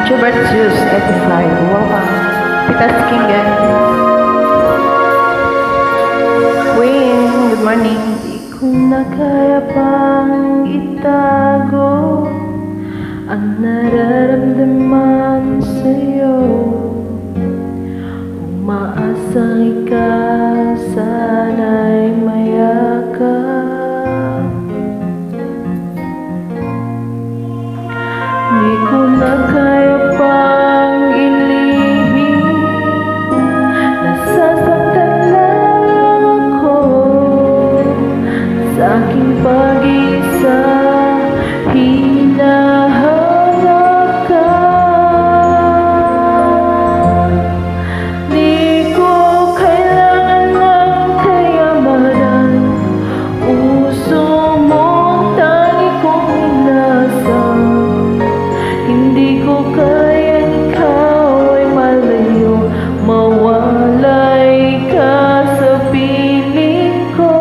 Schubert Zeus 85. Wow. Pitasking guys. Queen, good morning. Di ko na kaya pang itago ang nararamdaman sa'yo. Umaasang ikaw sana'y mayakap. Di ko na kaya pang ilihim, nasasaktan lang ako sa aking pag-isa. Hinahanap ka. Di ko kailangan ng kayamanan, puso mong tangi kong inasam. Hindi ko kayang ikaw ay malayo, mawalay ka sa piling ko.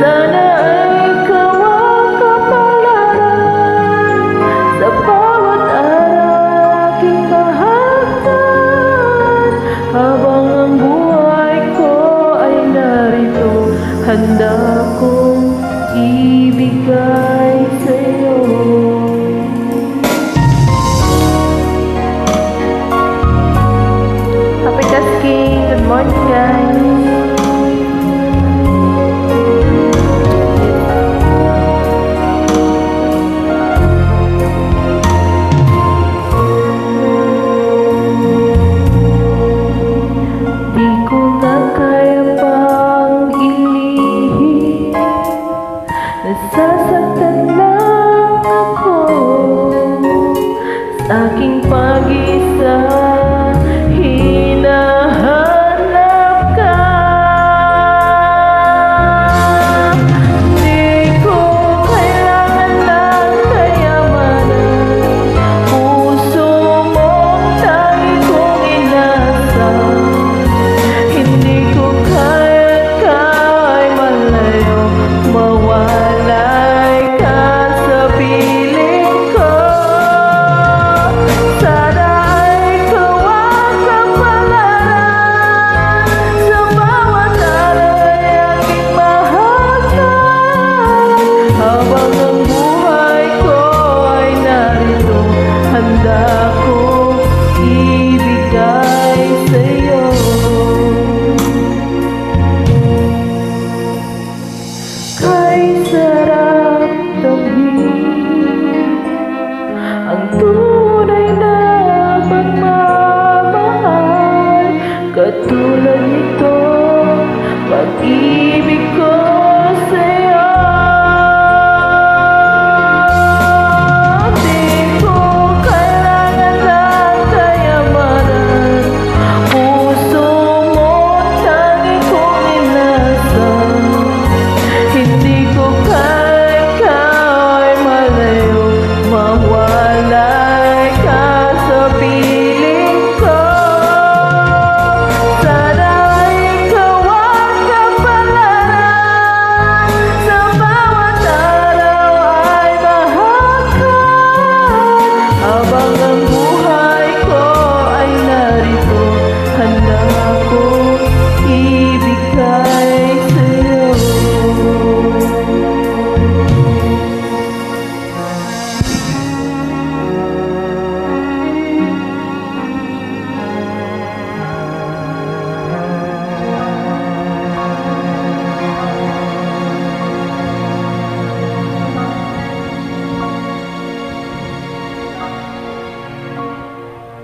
Sana ay ikaw ang kapalaran sa bawat araw aking mahagdan. Habang ang buhay ko ay narito, handa kong ibigay sa'yo. Pitasking, good morning guys. Di ko na kaya pang ilihim, nasasaktan lang ako sa aking pag-isa. Hinahanap ka. Di ko kailangan ng kayamanan, puso mong tangi kong inasam. Hindi ko kaya ikaw ay malayo, mawalay ka sa piling ko. Sana ay ikaw ang kapalaran sa bawat araw ay aking mahagdan. Habang ang buhay ko ay narito, handa kong ibigay sa'yo. Kahit